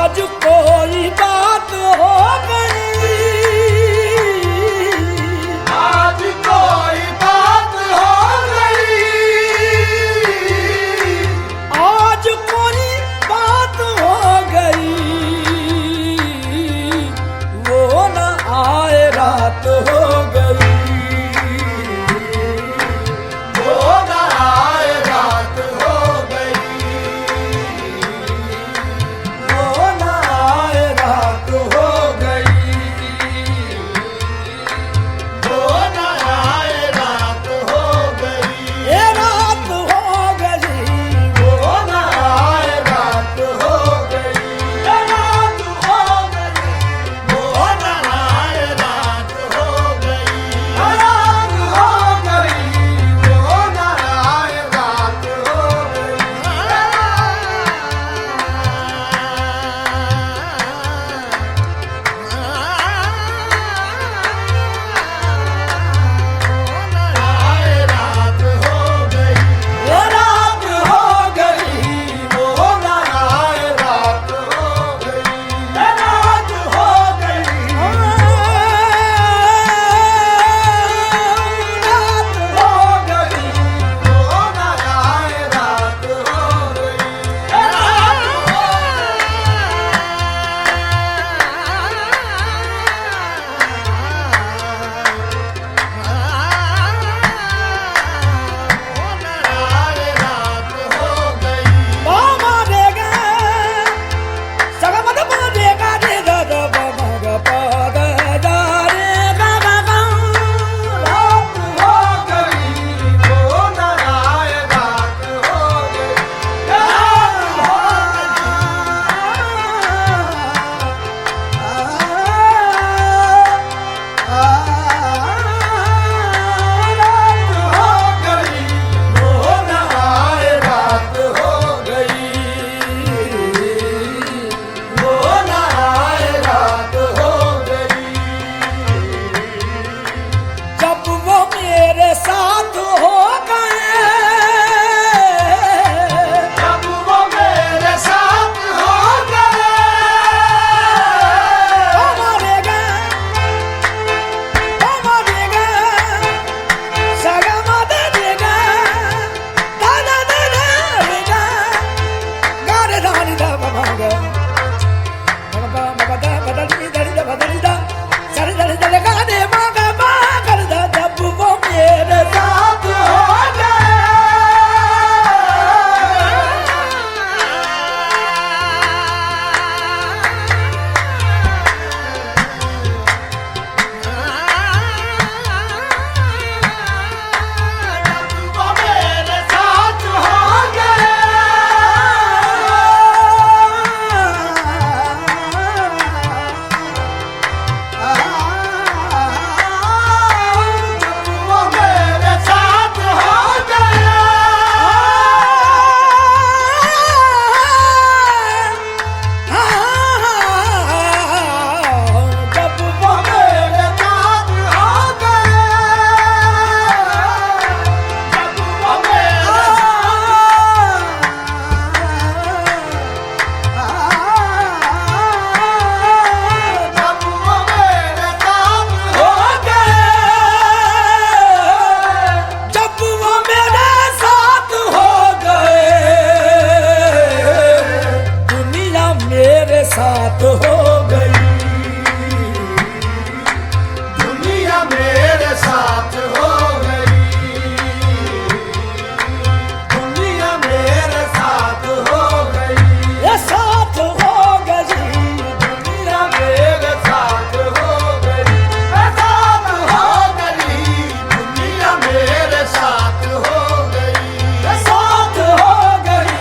आज कोई बात हो गई, आज कोई बात हो गई, आज कोई बात हो गई, वो न आए रात हो गई, वो न आए रात हो गई, वो न आए रात हो गई, वो न आए रात हो गई, ये रात हो गई, वो न आए रात हो गई, ये रात हो गई, वो न आए रात हो गई, ये रात हो गई, वो न आए रात हो आए रात हो गई, ये रात हो गई, वो न आए रात हो गई, ये रात हो गई, रात हो गई, वो न आए रात हो गई, ये रात हो आए रात हो गई, मामा देगा सगमद मा देगा दे द द ब म ग प द द रे ग ग ग रात हो गई, वो न आए रात हो गई, रात हो गई, वो न आए रात हो गई, वो न आए रात हो गई, जब वो मेरे साथ हो गए, जब वो मेरे साथ हो गए, हमारे गए सगमद देगा दादा दादा देगा गारे दानी दा बमागा बमा बमा दा बदली दली दा बदली दा सरी दली दले गाने मागा मागर दा जब वो मेरे साथ हो वो मेरे साथ हो वो मेरे साथ हो गया, जब वो मेरे साथ हो गया, जब वो मेरे जब वो मेरे साथ हो जब वो मेरे साथ हो गए, दुनिया मेरे साथ हो गई, दुनिया मेरे साथ हो गई, दुनिया मेरे साथ हो गई, ये साथ हो गई, दुनिया मेरे साथ हो गई, साथ हो गई, दुनिया मेरे साथ हो गई, साथ हो गई,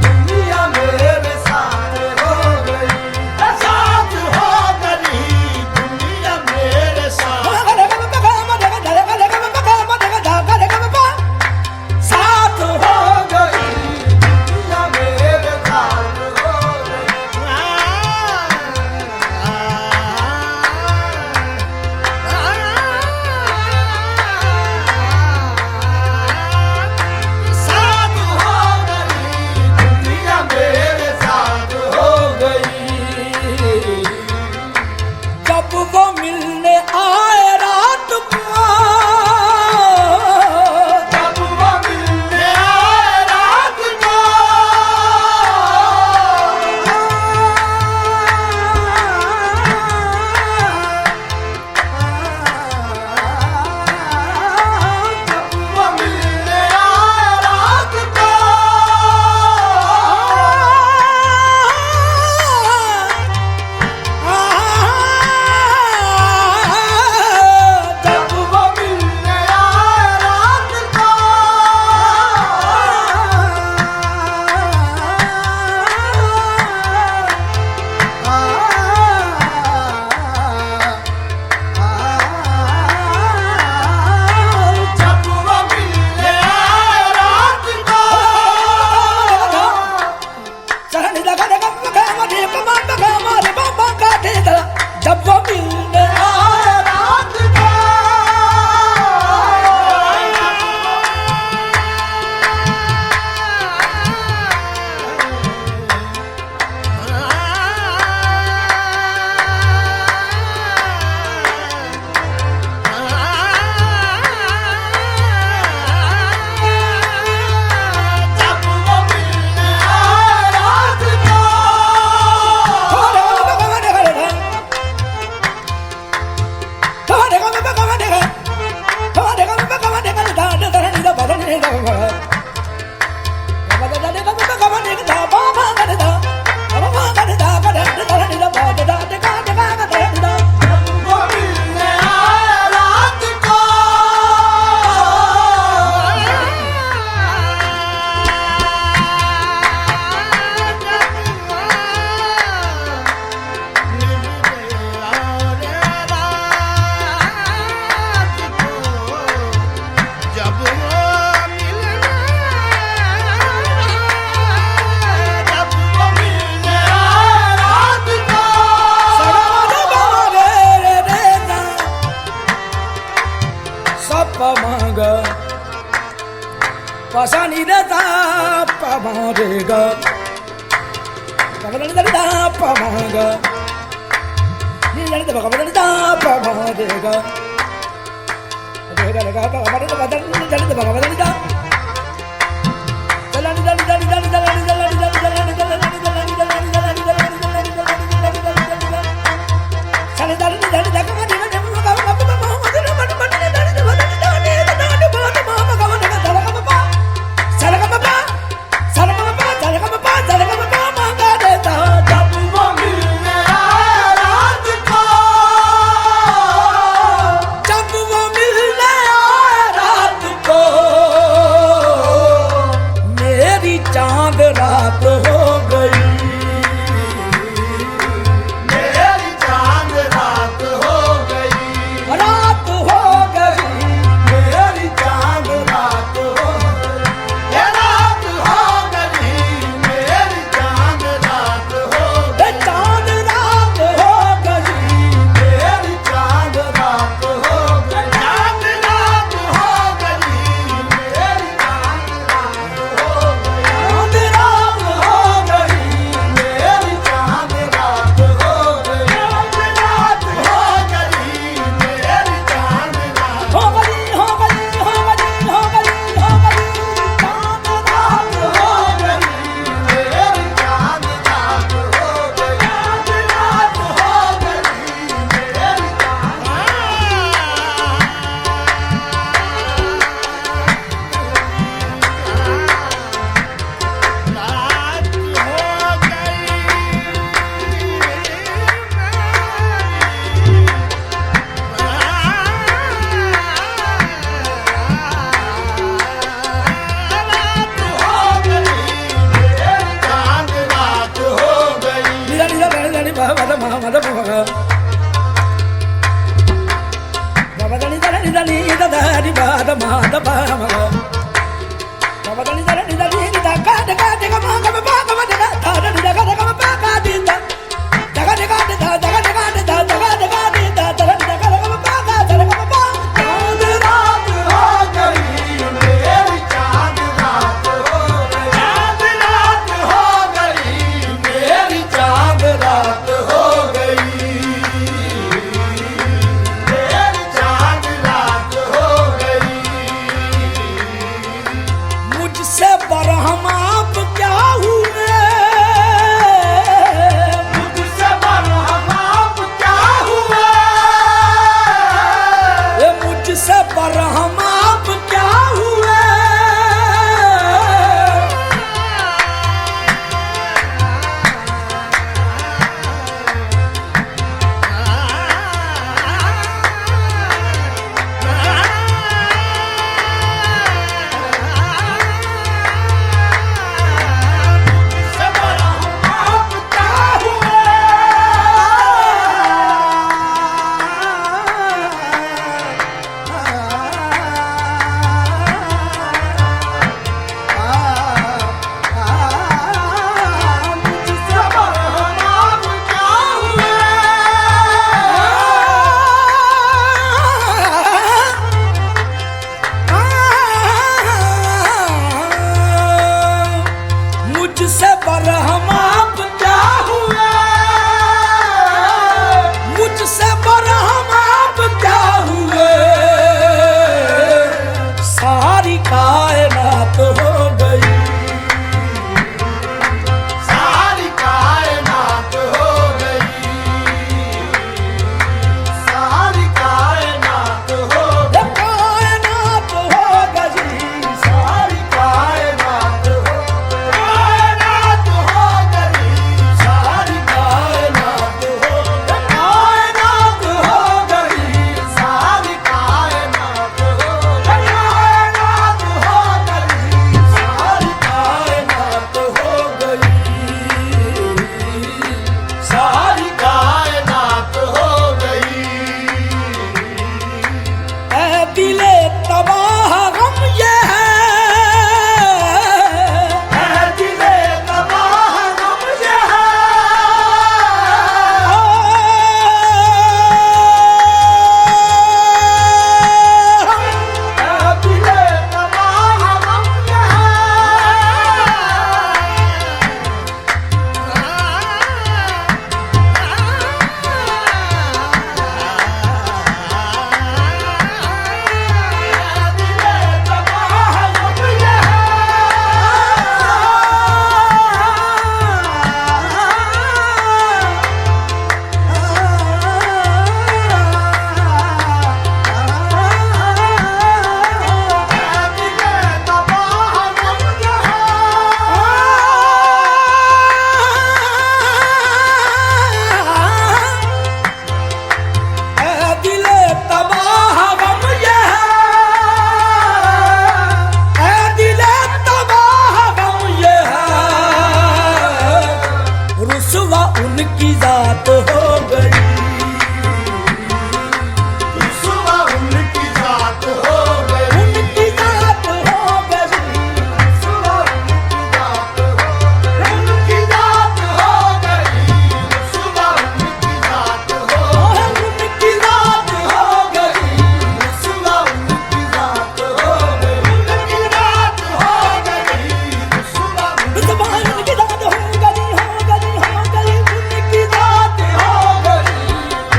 दुनिया मेरे साथ हो गई, साथ चरण लगा लगा लगा मरे कमा लगा मारे बाबा का तेरा जब वो मिलने आए रात को जब वो मिलने आए रात को वो मिलने आए रात को जब वो वो मिलने आए रात को पसानी देता पमारेगा पगलदा पमागा नीलदा पगलदा पमारेगा देगा लगा पगलदा बदलदा पगलदा चलन दल दल दल दल दल जब वो मिलने आए रात को जब वो मिलने आए रात को मेरी चांद उनकी जात हो गई। रुसवा उनकी जात हो गई। उनकी जात हो गई। रुसवा उनकी जात हो गई। उनकी जात हो गई। रुसवा उनकी जात हो गई। उनकी जात हो गई। रुसवा उनकी जात हो गई। उनकी जात हो गई। रुसवा रुतबा उनकी जात हो गई, हो गई, हो गई। उनकी जात हो गई।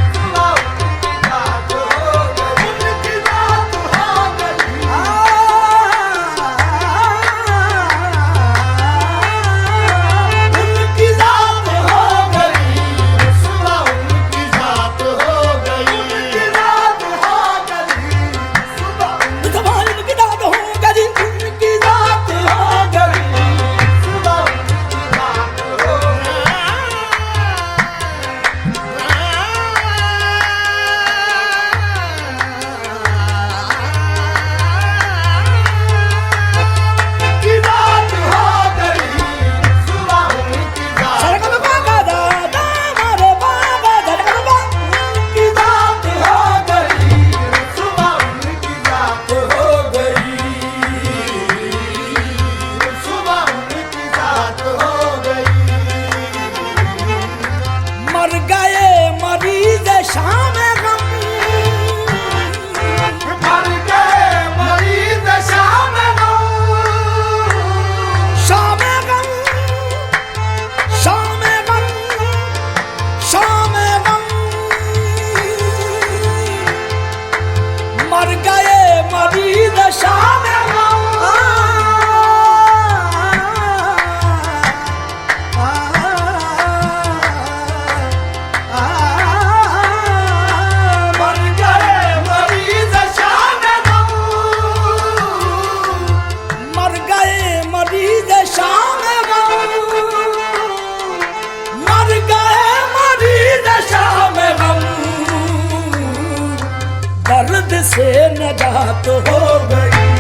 रुसवा उनकी जात हो गई। उनकी जात हो गई। उनकी जात हो गई। रुसवा उनकी जात हो गई। उनकी जात हो गई। रुसवा रुतबा उनकी जात हो गई। उनकी जात हो गई। रुसवा उनकी जात हो उनकी जात हो गई। रुसवा उनकी जात सरगम बागा दा दा मारे बागा सरगम बा। उनकी जात हो गई। रुसवा उनकी जात हो गई। रुसवा उनकी जात हो गई। मर गए मरीज शाम गम। मर गए मरीज शाम गम। शाम गम, शाम गम, शाम गम। मर गए मरीज शाम गम। मर गए मरीज शाम गम। मर गए मरीज शाम गम। मर गए मरीज शाम गम। दर्द से नजात हो गई।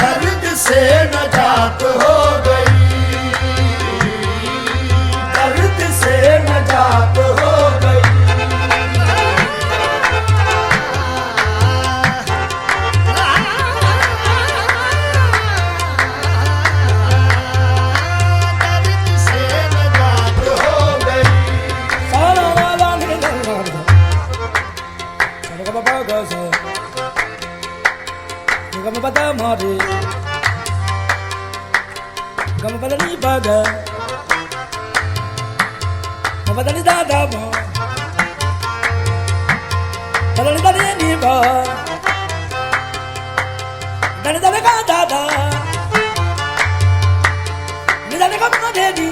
दर्द से नजात हो गई। दर्द से नजात हो गई। दर्द से नजात हो गई। सारा वाला निकल सरगम बागा से गम बदा मारे गम बदनी बागा गम बदनी दादा बा बदनी दादी नी बा दनी दादा का दादा नी दादा का मारे दी